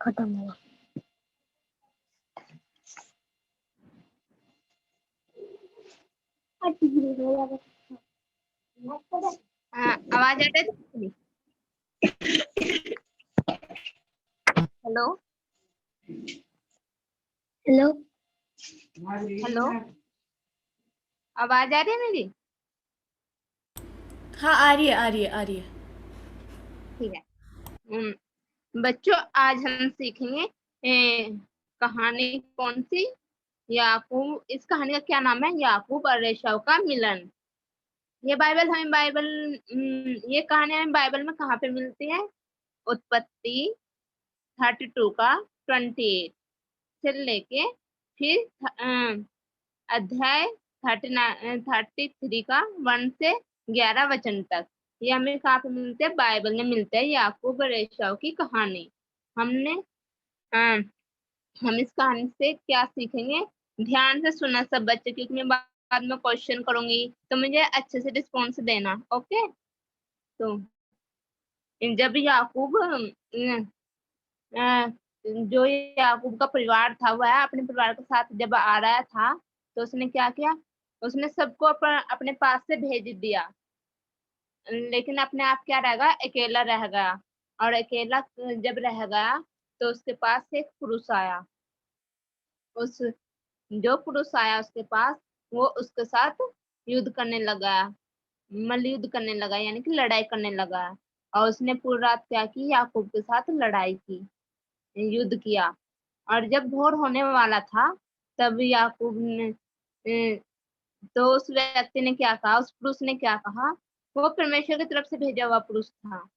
खत्म हुआ। आवाज आ रही है? हेलो हेलो, हेलो, आवाज आ रही है मेरी? हाँ आ रही है आ रही है आ रही है। ठीक है। बच्चों, आज हम सीखेंगे कहानी कौन सी? याकूब। इस कहानी का क्या नाम है? याकूब और एसाव का मिलन। ये कहानी हमें बाइबल में कहाँ पे मिलती है? उत्पत्ति 32 का 28 से लेके फिर अध्याय 33 का 1 से 11 वचन तक। ये हमें कहाँ पे मिलते हैं? बाइबल में मिलते हैं, याकूब और एसाव की कहानी। हमने अ, हम इस कहानी से क्या सीखेंगे? ध्यान से सुनना सब बच्चे, क्योंकि मैं बाद में क्वेश्चन करूंगी तो मुझे अच्छे से रिस्पॉन्स देना। ओके? तो जब याकूब जो याकूब का परिवार था, वह अपने परिवार के साथ जब आ रहा था तो उसने क्या किया? उसने सबको अपने पास से भेज दिया, लेकिन अपने आप क्या रह गया? अकेला रह गया। और अकेला जब रह गया तो उसके पास एक पुरुष आया। उस जो पुरुष आया उसके पास, वो उसके साथ युद्ध करने लगा, मल्लयुद्ध करने लगा, यानी कि लड़ाई करने लगा। और उसने पूरी रात क्या की? याकूब के साथ लड़ाई की, युद्ध किया। और जब भोर होने वाला था तब याकूब ने तो उस व्यक्ति ने क्या कहा? उस पुरुष ने क्या कहा? वो परमेश्वर की तरफ से भेजा हुआ पुरुष था।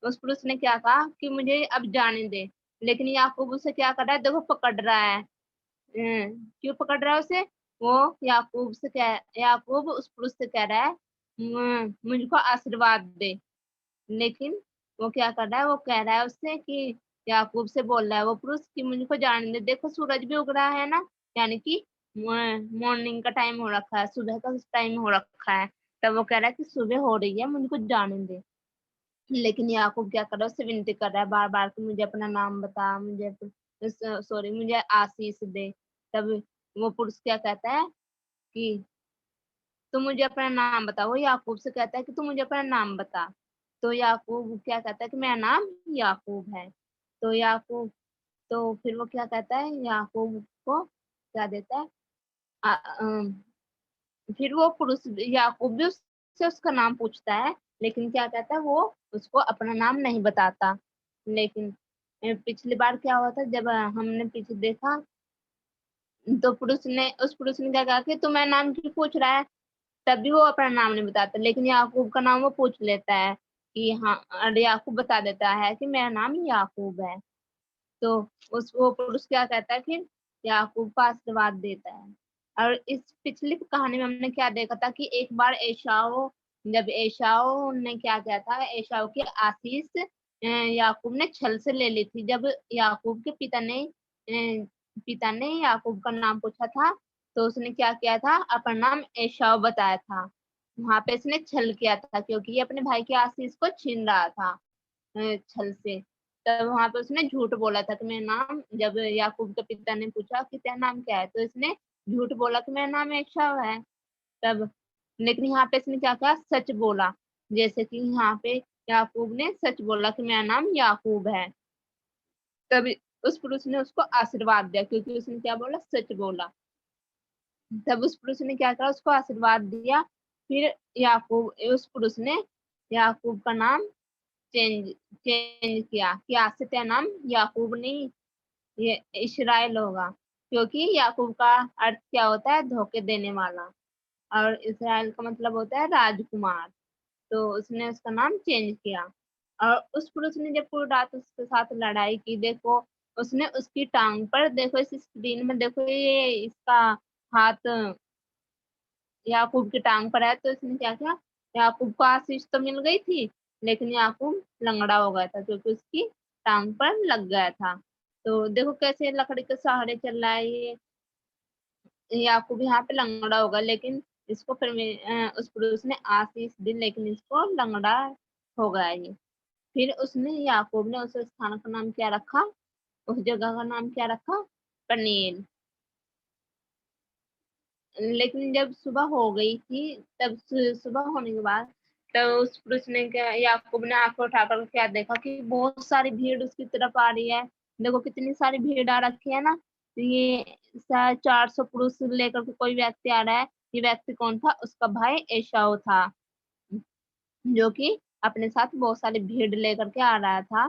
उस पुरुष ने क्या कहा कि मुझे अब जाने दे। लेकिन याकूब उसे क्या कर रहा है? देखो, पकड़ रहा है। क्यों पकड़ रहा है उसे? वो याकूब उस पुरुष से कह रहा है, मुझको आशीर्वाद दे। लेकिन वो क्या कर रहा है? वो कह रहा है उससे कि याकूब से बोल रहा है वो पुरुष कि मुझको जाने दे। देखो, सूरज भी उग रहा है ना, यानी कि मॉर्निंग का टाइम हो रखा है, सुबह का टाइम हो रखा है। तब वो कह रहा है कि सुबह हो रही है, मुझको जाने दे। लेकिन याकूब क्या कर रहा है? उससे विनती कर रहा है बार बार कि मुझे अपना नाम बता, मुझे आशीष दे। तब वो पुरुष क्या कहता है कि तू मुझे अपना नाम बता। वो याकूब से कहता है कि तू मुझे अपना नाम बता। तो याकूब क्या कहता है कि मेरा नाम याकूब है। तो फिर वो क्या कहता है? याकूब को क्या देता है? फिर वो पुरुष याकूब भी उससे उसका नाम पूछता है, लेकिन क्या कहता है? वो उसको अपना नाम नहीं बताता। लेकिन पिछली बार क्या हुआ था? जब हमने पीछे देखा तो उस पुरुष ने क्या कहा कि तुम्हारा नाम क्यों पूछ रहा है? तभी वो अपना नाम नहीं बताता, लेकिन याकूब का नाम वो पूछ लेता है कि हाँ। और याकूब बता देता है कि मेरा नाम याकूब है। तो वो पुरुष क्या कहता है फिर? याकूब को आशीर्वाद देता है। और इस पिछली कहानी में हमने क्या देखा था कि एक बार जब एसाव ने क्या किया था? एसाव की आशीष याकूब ने छल से ले ली थी। जब याकूब के पिता ने याकूब का नाम पूछा था तो उसने क्या किया था? अपना नाम एसाव बताया था। वहां पे इसने छल किया था, क्योंकि ये अपने भाई की आशीष को छीन रहा था छल से। तब वहां पे उसने झूठ बोला था कि मेरा नाम, जब याकूब के पिता ने पूछा कि तेरा नाम क्या है, तो इसने झूठ बोला कि मेरा नाम एसाव है। तब लेकिन यहाँ पे इसने क्या कहा? सच बोला। जैसे कि यहाँ पे याकूब ने सच बोला कि मेरा नाम याकूब है। तब उस पुरुष ने उसको आशीर्वाद दिया, क्योंकि उसने क्या बोला? सच बोला। तब उस पुरुष ने क्या करा? उसको आशीर्वाद दिया। फिर उस पुरुष ने याकूब का नाम चेंज चेंज किया कि आज से तेरा नाम याकूब नहीं, ये इस्राएल होगा। क्योंकि याकूब का अर्थ क्या होता है? धोखे देने वाला। और इस्राएल का मतलब होता है राजकुमार। तो उसने उसका नाम चेंज किया। और उस पुरुष ने जब पूरी रात उसके साथ लड़ाई की, देखो उसने उसकी टांग पर, देखो इस स्क्रीन में देखो, ये इसका हाथ याकूब की टांग पर है। तो इसने क्या किया? याकूब को आशीष तो मिल गई थी, लेकिन याकूब लंगड़ा हो गया था क्योंकि उसकी टांग पर लग गया था। तो देखो कैसे लकड़ी के सहारे चल रहा है ये। याकूब यहाँ पे लंगड़ा होगा, लेकिन इसको फिर उस पुरुष ने आशीष दी, लेकिन इसको लंगड़ा हो गया ये। फिर याकूब ने उस स्थान का नाम क्या रखा? उस जगह का नाम क्या रखा? पनीर। लेकिन जब सुबह हो गई थी, तब सुबह होने के बाद तब उस पुरुष ने क्या, याकूब ने आंखें उठाकर क्या देखा कि बहुत सारी भीड़ उसकी तरफ आ रही है। देखो कितनी सारी भीड़ आ रखी है ना। ये 400 पुरुष लेकर के कोई व्यक्ति आ रहा है। ये व्यक्ति कौन था? उसका भाई एसाव था, जो कि अपने साथ बहुत सारी भीड़ लेकर के आ रहा था।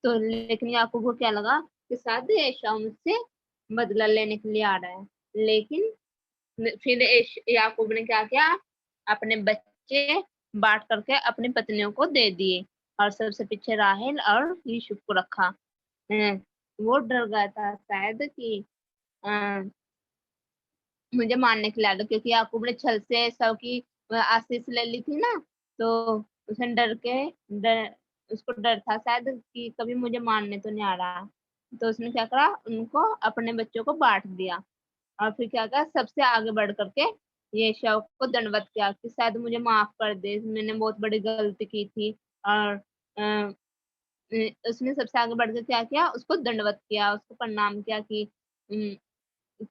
तो लेकिन याकूब को क्या लगा कि शायद एसाव मुझसे बदला लेने के लिए आ रहा है। लेकिन फिर याकूब ने क्या किया? अपने बच्चे बांट करके अपनी पत्नियों को दे दिए और सबसे पीछे राहेल और यूसुफ को रखा। वो डर गया था शायद कि मुझे मारने के लिए आ गया, क्योंकि याकूब ने छल से एसाव की आशीष ले ली थी ना। तो उसने उसको डर था शायद कि कभी मुझे मारने तो नहीं आ रहा। तो उसने क्या करा? उनको अपने बच्चों को बांट दिया और फिर क्या कहा? सबसे आगे बढ़ करके ये शव को दंडवत किया कि शायद मुझे माफ कर दे, मैंने बहुत बड़ी गलती की थी। और उसने सबसे आगे बढ़ कर क्या किया? उसको दंडवत किया, उसको प्रणाम किया कि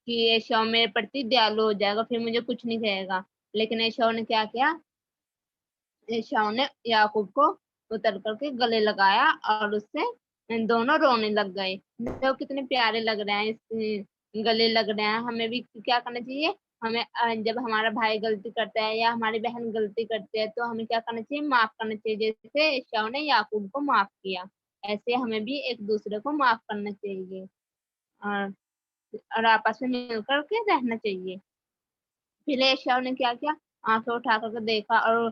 ये शव मेरे प्रति दयालु हो जाएगा, फिर मुझे कुछ नहीं कहेगा। लेकिन एसाव ने क्या किया? एसाव ने याकूब को उतर करके गले लगाया और उससे दोनों रोने लग गए। तो कितने प्यारे लग रहे हैं, इस गले लग रहे हैं। हमें भी क्या करना चाहिए? हमें जब हमारा भाई गलती करता है या हमारी बहन गलती करती है तो हमें क्या करना चाहिए? माफ करना चाहिए, जैसे एसाव ने याकूब को माफ किया। ऐसे हमें भी एक दूसरे को माफ करना चाहिए और आपस में मिलकर के रहना चाहिए। फिर एसाव ने क्या किया? आंखें उठा करके देखा और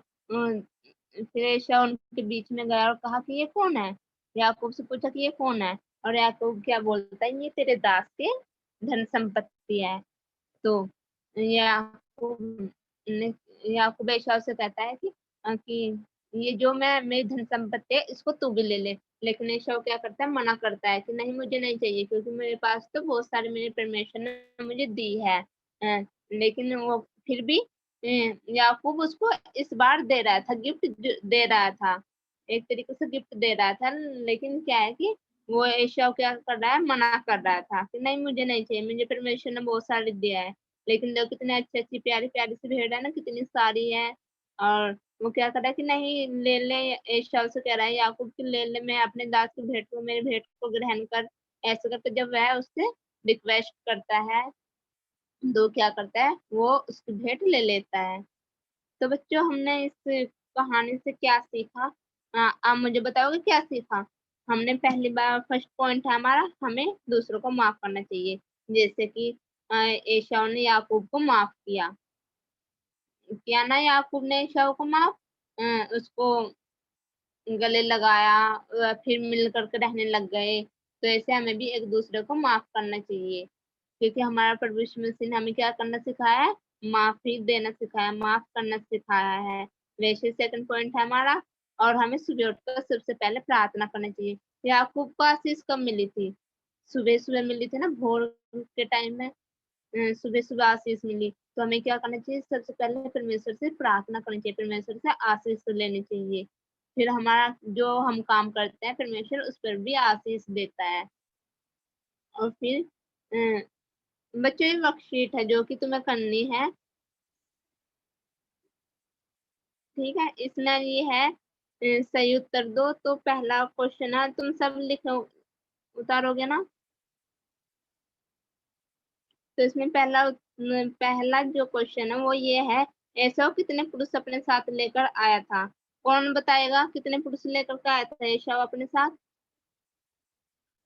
फिर एसाव उनके बीच में गया और कहा कि ये कौन है? याकूब से पूछा कि ये कौन है? और याकूब क्या बोलता है? ये तेरे दास के धन संपत्ति है। तो याकूब ने याकूब एसाव से कहता है कि ये जो मैं मेरी धन संपत्ति है इसको तू भी ले ले। लेकिन एसाव क्या करता है? मना करता है कि नहीं, मुझे नहीं चाहिए, क्योंकि मेरे पास तो बहुत सारी मेरे परमेश्वर ने मुझे दी है। लेकिन वो फिर भी याकूब उसको इस बार दे रहा था, गिफ्ट दे रहा था, एक तरीके से गिफ्ट दे रहा था। लेकिन क्या है कि वो एसाव क्या कर रहा है? मना कर रहा था कि नहीं, मुझे नहीं चाहिए, मुझे परमेश्वर ने बहुत सारी दिया है। लेकिन देखो कितनी अच्छी अच्छी प्यारी प्यारी सी भेड़ है ना, कितनी सारी है। और वो क्या कर रहा है कि नहीं, ले ले। एसाव से कह रहा है याकूब की ले ले, मैं अपने दास की भेंट को, मेरी भेंट को ग्रहण कर। ऐसे करके जब वह उससे रिक्वेस्ट करता है तो क्या करता है? वो उसकी भेंट ले लेता है। तो बच्चों, हमने इस कहानी से क्या सीखा? आप मुझे बताओगे क्या सीखा? हमने पहली बार फर्स्ट पॉइंट है हमारा, हमें दूसरों को माफ करना चाहिए। जैसे कि एसाव ने याकूब को माफ किया ना, याकूब ने एसाव को माफ, उसको गले लगाया, फिर मिल करके रहने लग गए। तो ऐसे हमें भी एक दूसरे को माफ करना चाहिए, क्योंकि हमारा प्रभु यीशु मसीह ने हमें क्या करना सिखाया है? माफी देना सिखाया, माफ करना सिखाया है। वैसे सेकंड पॉइंट है हमारा, और हमें सुबह उठकर सबसे पहले प्रार्थना करना चाहिए। याकूब को आशीष कब मिली थी? सुबह सुबह मिली थी ना, भोर के टाइम में सुबह सुबह आशीष मिली। तो हमें क्या करना चाहिए? सबसे पहले परमेश्वर से प्रार्थना करनी चाहिए, परमेश्वर से आशीष लेनी चाहिए। फिर हमारा जो हम काम करते हैं परमेश्वर उस पर भी आशीष देता है। और फिर बच्चों, ये वर्कशीट है जो कि तुम्हें करनी है, ठीक है। इसमें ये है सही उत्तर दो। तो पहला क्वेश्चन है, तुम सब लिखो, उतारोगे ना? तो इसमें पहला जो क्वेश्चन है वो ये है, एसाव कितने पुरुष अपने साथ लेकर आया था? कौन बताएगा कितने पुरुष लेकर के आया था एसाव अपने साथ?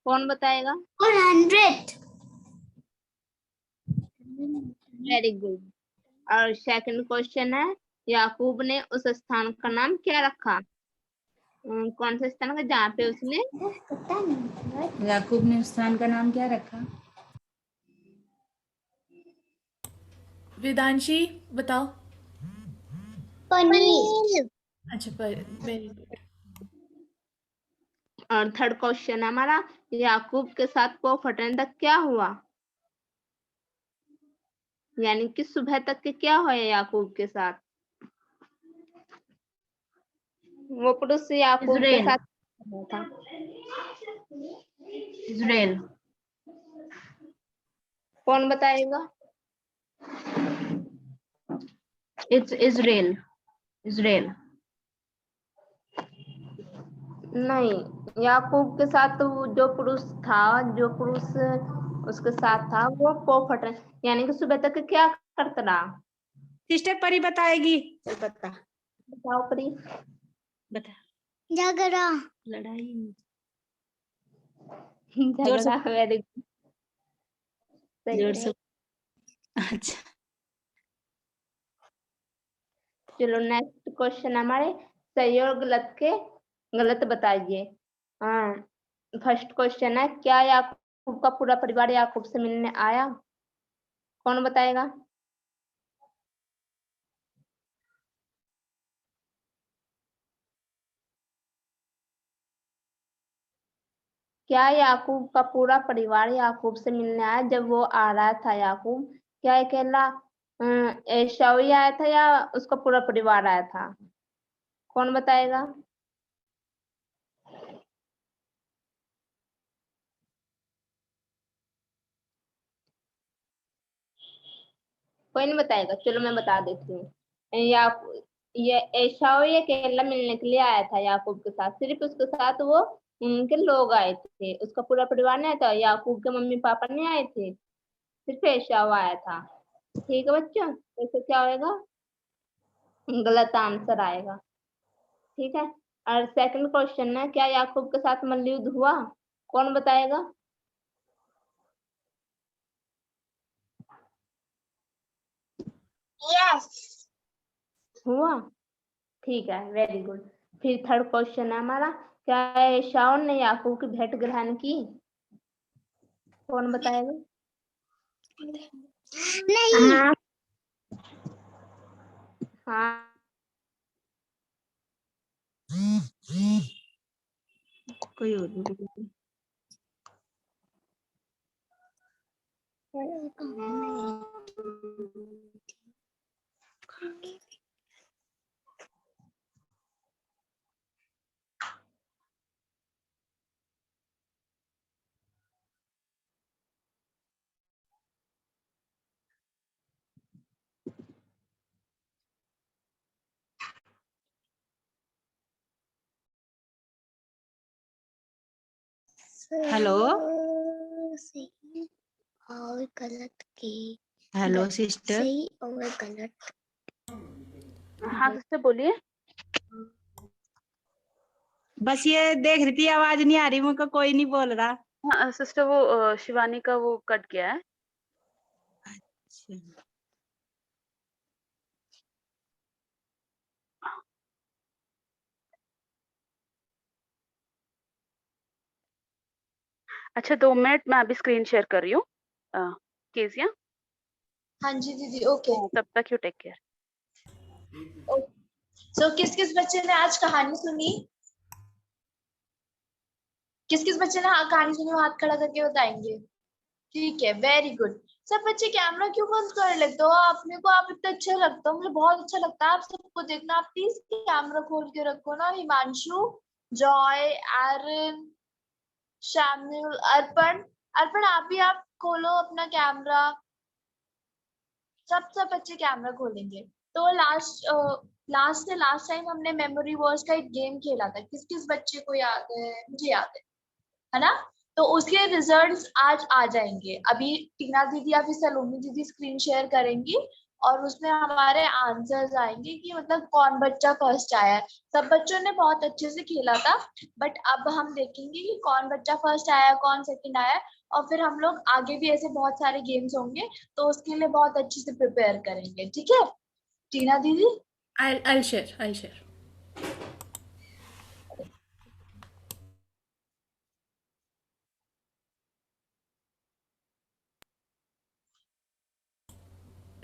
कौन बताएगा? 100. Very good. और सेकंड क्वेश्चन है, याकूब ने उस स्थान का नाम क्या रखा? कौन सा स्थान का जहाँ पे उसने याकूब ने उस स्थान का नाम क्या रखा? वेदांशी बताओ। पनीर. अच्छा, पर वेरी गुड। और थर्ड क्वेश्चन है हमारा, याकूब के साथ पौ फटने तक क्या हुआ? यानी कि सुबह तक के क्या हुआ याकूब के साथ? वो पुरुष याकूब के इज़राइल. साथ हुआ था। इजराइल। कौन बताएगा? It's Israel. इजराइल। नहीं, याकूब के साथ जो पुरुष था, जो पुरुष उसके साथ था वो पोफट, यानी कि सुबह तक क्या करता रहा? सिस्टर परी बताएगी। चल बता। बताओ परी। बता। झगड़ा। लड़ाई। झगड़ा। Very good. जोर से। अच्छा चलो नेक्स्ट क्वेश्चन हमारे, सही और गलत के गलत बताइए। हाँ, फर्स्ट क्वेश्चन है, क्या याकूब का पूरा परिवार याकूब से मिलने आया? कौन बताएगा? क्या याकूब का पूरा परिवार याकूब से मिलने आया जब वो आ रहा था याकूब? क्या अकेला एसाव ही आया था या उसका पूरा परिवार आया था? कौन बताएगा? कोई नहीं बताएगा, चलो मैं बता देती हूँ। ये एसाव ही अकेला मिलने के लिए आया था याकूब के साथ, सिर्फ उसके साथ वो उनके लोग आए थे, उसका पूरा परिवार नहीं आया था, याकूब के मम्मी पापा नहीं आए थे, सिर्फ एसाव आया था। ठीक है बच्चों, तो क्या होएगा? गलत आंसर आएगा। ठीक है, और सेकंड क्वेश्चन है, क्या याकूब के साथ मल्लयुद्ध हुआ? कौन बताएगा? यस। हुआ। ठीक है, वेरी गुड। फिर थर्ड क्वेश्चन है हमारा, क्या एसाव ने याकूब की भेंट ग्रहण की? कौन बताएगा? नहीं। हाँ, कोई और भी बोलो। हेलो। सही और गलत के। Hello sister. सही और गलत। हाँ सिस्टर बोलिए। बस ये देख रही थी, आवाज नहीं आ रही मुझको, कोई नहीं बोल रहा। हाँ सिस्टर, वो शिवानी का वो कट गया है। अच्छा 2 मिनट, मैं अभी स्क्रीन शेयर कर रही हूँ। केजिया। हाँ जी दीदी, ओके। तब तक यू टेक केयर। सो किस किस बच्चे ने आज कहानी सुनी? किस किस बच्चे ने कहानी सुनी, हाथ खड़ा करके बताएंगे। ठीक है, वेरी गुड। सब बच्चे कैमरा क्यों बंद कर लेते हो? अपने को आप इतना अच्छा लगता हो, मुझे बहुत अच्छा लगता है आप सबको देखना। आप प्लीज कैमरा खोल के रखो ना। हिमांशु, जॉय, एरन, शैम्यूल, अर्पण। अर्पण आप खोलो अपना कैमरा। सब बच्चे कैमरा खोलेंगे। तो लास्ट से लास्ट टाइम हमने मेमोरी वर्स का एक गेम खेला था, किस किस बच्चे को याद है? मुझे याद है ना? तो उसके रिजल्ट्स आज आ जाएंगे। अभी टीना दीदी या फिर सलोमी दीदी स्क्रीन शेयर करेंगी और उसमें हमारे आंसर्स आएंगे कि मतलब कौन बच्चा फर्स्ट आया है। सब बच्चों ने बहुत अच्छे से खेला था, बट अब हम देखेंगे कि कौन बच्चा फर्स्ट आया, कौन सेकंड आया, और फिर हम लोग आगे भी ऐसे बहुत सारे गेम्स होंगे, तो उसके लिए बहुत अच्छे से प्रिपेयर करेंगे। ठीक है टीना दीदी? I'll share.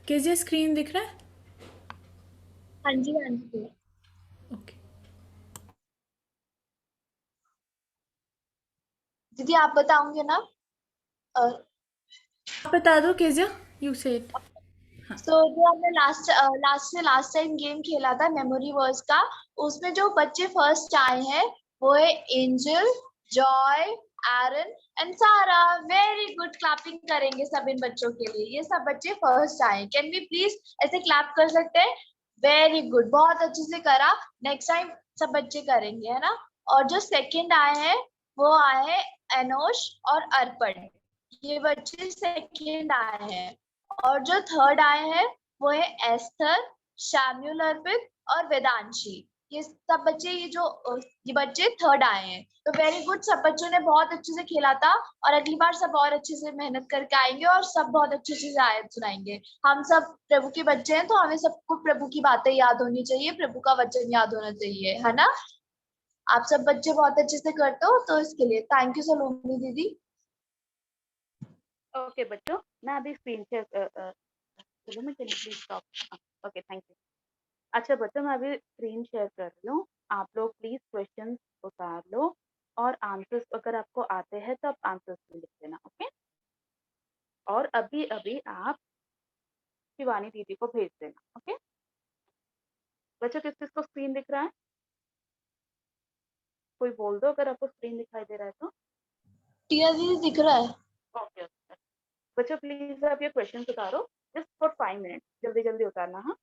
कैसे स्क्रीन दिख रहा है? हाँ जी हाँ जी। ओके। दीदी आप बताओगे ना? आप बता दो केजिया, यू सेड। तो जो हमने लास्ट टाइम गेम खेला था मेमोरी वर्स का, उसमें जो बच्चे फर्स्ट आए हैं वो है एंजल, जॉय, एरन एंड सारा। वेरी गुड, क्लैपिंग करेंगे सब इन बच्चों के लिए। ये सब बच्चे फर्स्ट आए। कैन वी प्लीज ऐसे क्लैप कर सकते हैं? वेरी गुड, बहुत अच्छे से करा। नेक्स्ट टाइम सब बच्चे करेंगे, है ना। और जो सेकंड आए हैं वो आए हैं एनोश और अर्पण। ये बच्चे सेकंड आए हैं। और जो थर्ड आए हैं वो है एस्थर, शैम्यूल, अर्पित और वेदांशी। ये सब बच्चे, ये बच्चे थर्ड आए हैं। तो वेरी गुड, सब बच्चों ने बहुत अच्छे से खेला था। और अगली बार सब और अच्छे से मेहनत करके आएंगे और सब बहुत अच्छे से आयत सुनाएंगे। हम सब प्रभु के बच्चे हैं, तो हमें सबको प्रभु की बातें याद होनी चाहिए, प्रभु का वचन याद होना चाहिए, है ना। आप सब बच्चे बहुत अच्छे से करते हो, तो इसके लिए थैंक यू सलोनी दीदी। ओके बच्चों, मैं अभी स्क्रीन शेयर चलो मैं please stop. Okay, thank you. अच्छा बच्चों, मैं अभी स्क्रीन शेयर कर रही हूँ। आप लोग प्लीज क्वेश्चंस उतार लो और आंसर्स अगर आपको आते हैं तो आप आंसर्स में लिख देना। ओके, और अभी अभी आप शिवानी दीदी को भेज देना। ओके बच्चों, किस किस को स्क्रीन दिख रहा है? कोई बोल दो अगर आपको स्क्रीन दिखाई दे रहा है तो। टीना दीदी दिख रहा है? ओके ओके बच्चों, प्लीज आप ये क्वेश्चन उतारो जस्ट फॉर 5 मिनट, जल्दी जल्दी उतारना। हाँ,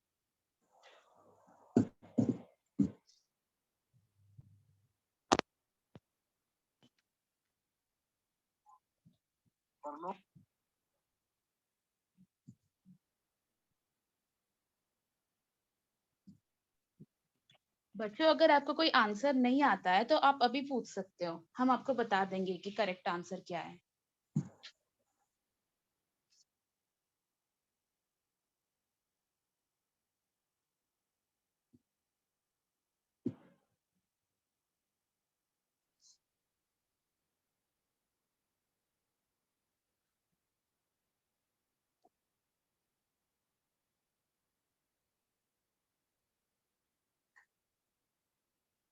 बच्चों अगर आपको कोई आंसर नहीं आता है तो आप अभी पूछ सकते हो, हम आपको बता देंगे कि करेक्ट आंसर क्या है।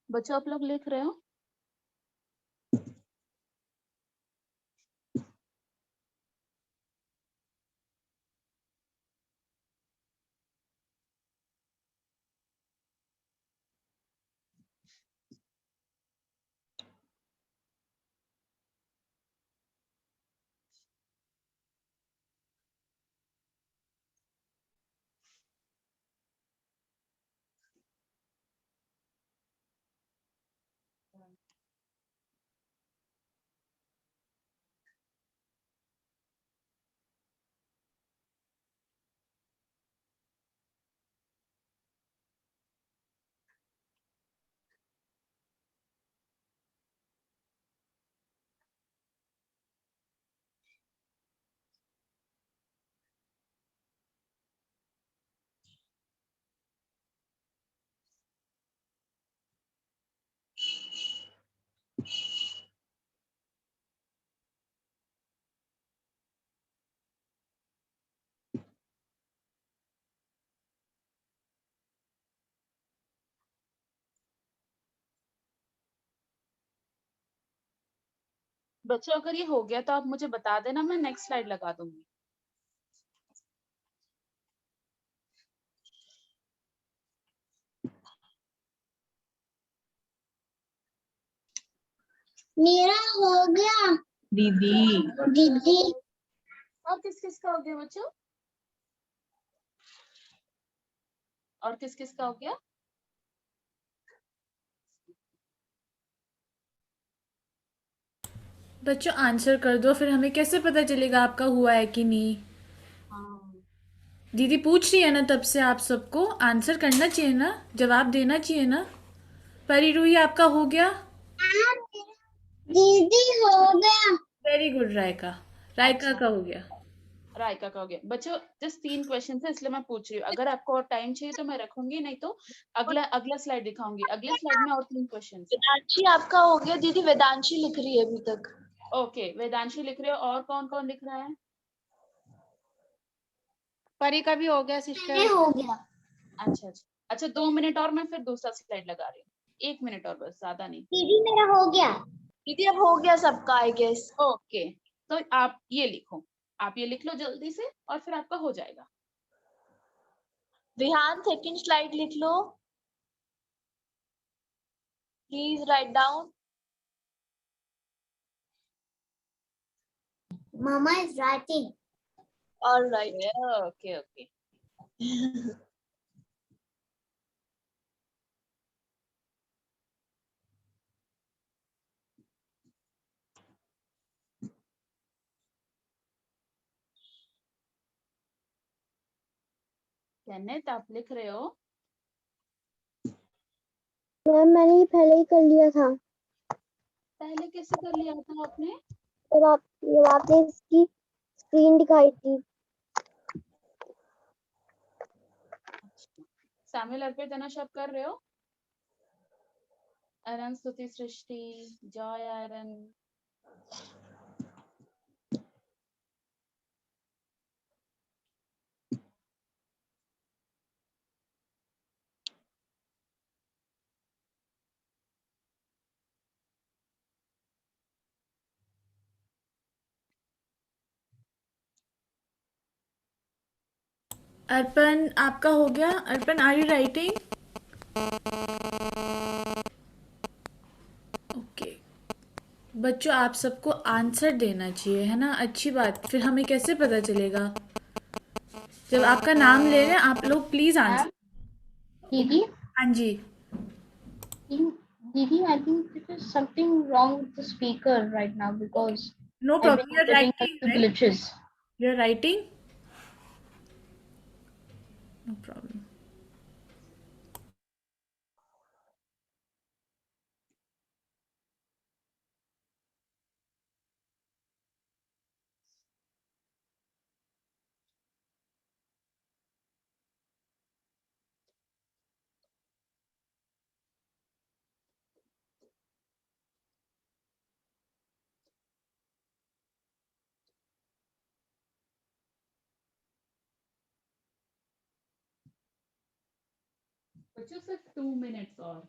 बच्चों आप लोग लिख रहे हो? बच्चों अगर ये हो गया तो आप मुझे बता देना, मैं नेक्स्ट स्लाइड लगा दूंगी। मेरा हो गया दीदी। दीदी। और किस किस का हो गया बच्चों? और किस किस का हो गया? बच्चों आंसर कर दो, फिर हमें कैसे पता चलेगा आपका हुआ है कि नहीं। हाँ, दीदी पूछ रही है ना, तब से आप सबको आंसर करना चाहिए ना, जवाब देना चाहिए ना। परी रूही आपका हो गया? दीदी हो गया। Very good Raika. रायका अच्छा। का हो गया। रायका का हो गया। बच्चों जस्ट 3 क्वेश्चन है इसलिए मैं पूछ रही हूँ, अगर आपको और टाइम चाहिए तो मैं रखूंगी, नहीं तो अगला अगला स्लाइड दिखाऊंगी। अगले स्लाइड में और 3 क्वेश्चन है। वेदांशी आपका हो गया दीदी। वेदांशी लिख रही है अभी तक। ओके, वेदांशी लिख रहे हो, और कौन कौन लिख रहा है? परी का भी हो गया मेरे सिस्टर। हो गया। अच्छा अच्छा अच्छा, 2 मिनट और, मैं फिर दूसरा स्लाइड लगा रही हूँ। 1 मिनट और बस, ज्यादा नहीं। दीदी मेरा हो गया। दीदी अब हो गया सबका, आई गेस। ओके, तो आप ये लिखो, आप ये लिख लो जल्दी से और फिर आपका हो जाएगा। विहान सेकंड स्लाइड लिख लो, please write down. Mama is writing. All right. Okay, okay. Kenneth, आप लिख रहे हो? मैम मैंने ये पहले ही कर लिया था। पहले कैसे कर लिया था आपने? जब आपने इसकी स्क्रीन दिखाई थी। सैमुअल, अर्पित, तनुष, आप कर रहे हो? अरन, स्तुति, सृष्टि, जॉय, आयरन। अर्पण आपका हो गया? अर्पण आर यू राइटिंग? ओके बच्चों, आप सबको आंसर देना चाहिए, है ना? अच्छी बात। फिर हमें कैसे पता चलेगा? जब आपका नाम ले रहे हैं आप लोग प्लीज आंसर। दीदी, हाँ जी। Didi, I think there is something wrong with the speaker right now because no problem, you're getting writing, into glitches. You're writing, no problem. बच्चों सिर्फ 2 मिनट्स और।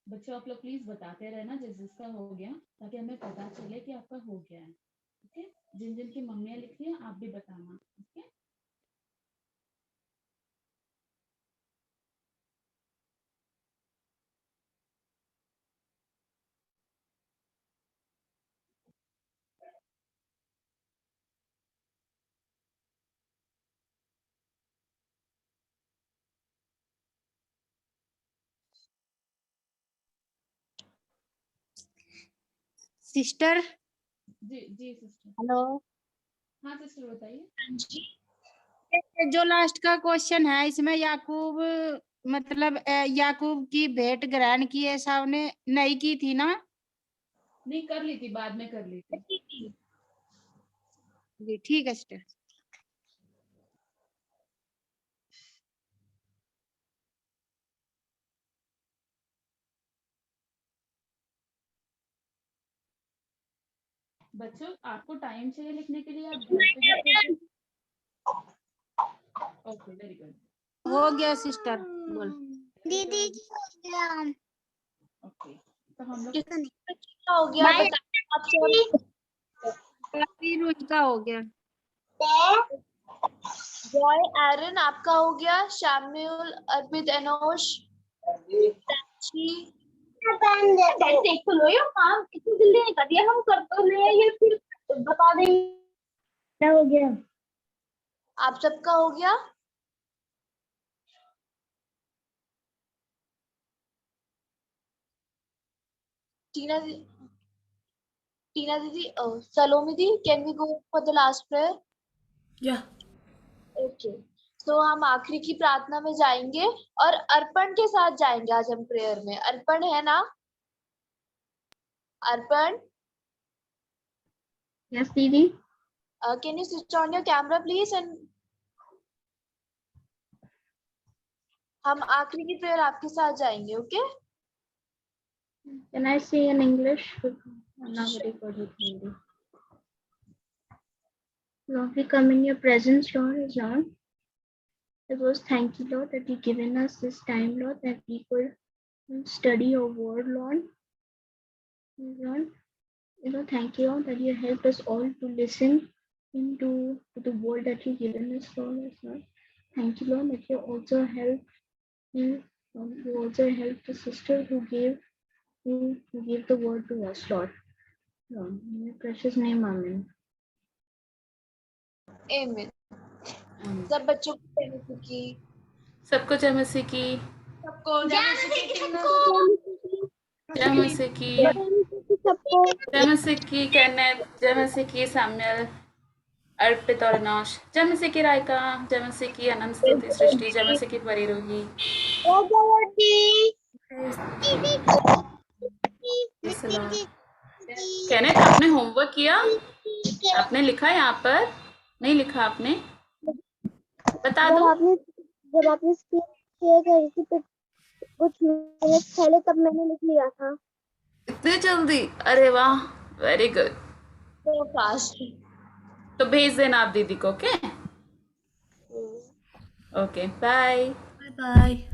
बच्चों आप लोग प्लीज बताते रहना जिस जिसका हो गया, ताकि हमें पता चले कि आपका हो गया है। ओके, जिन जिन की मम्मियाँ लिख रही हैं आप भी बताना। Okay, sister. जी जी सिस्टर। हेलो। हाँ सिस्टर बताइए। जो लास्ट का क्वेश्चन है इसमें याकूब, मतलब याकूब की भेंट ग्रहण की एसाव ने नहीं की थी ना? नहीं कर ली थी, बाद में कर ली थी। जी ठीक है सिस्टर। बच्चों आपको टाइम चाहिए लिखने के लिए, आप घर पे लिखोगे? Okay, very good. हो गया सिस्टर, बोल। दीदी हो गया। ओके, तो हम लोग कितना हो गया भाई, बताइए आप सब। रूज का हो गया। जॉय, एरन आपका हो गया। शामिल, अर्पित, एनोश, साक्षी। देख तो लो, ये काम इतनी जल्दी नहीं कर दिया, हम कर तो ले ये फिर बता देंगे। क्या हो गया? आप सबका हो गया? टीना दीदी, सलोमी दी, can we go for the last prayer? या ओके, तो हम आखिरी की प्रार्थना में जाएंगे और अर्पण के साथ जाएंगे आज हम प्रेयर में। अर्पण है ना? अर्पण, यस दीदी। Can you switch on your camera please? And हम आखिरी की प्रेयर आपके साथ जाएंगे। Okay, Can I say in English? I'm not very good with Hindi. Lord, we come in your presence, Lord, as Lord. It was thank you, Lord, that you given us this time, Lord, that we could study your word, Lord. Lord, thank you, Lord, that you helped us all to listen into the word that you given us, Lord. Thank you, Lord, that you also helped you also helped the sister who gave the word to us, Lord. Lord, in your precious name, Amen. Amen. सब बच्चों को जय मसीह की, सबको जय मसीह की, सबको जय मसीह की, जय मसीह की, जय मसीह की कैनेथ, जय मसीह की सैमुअल, अर्पित और अनाश, जय मसीह की रायका, जय मसीह की अनंत स्तुति सृष्टि, जय मसीह की परिरोही। कैनेथ, आपने होमवर्क किया? आपने लिखा यहाँ पर? नहीं लिखा आपने? बता दो। जब आपने स्क्रीन शेयर करी थी तो कुछ मिनट पहले, तब मैंने लिख लिया था। इतने जल्दी? अरे वाह, वेरी गुड। so fast. तो भेज देना आप दीदी को, okay? Okay, bye. Bye bye.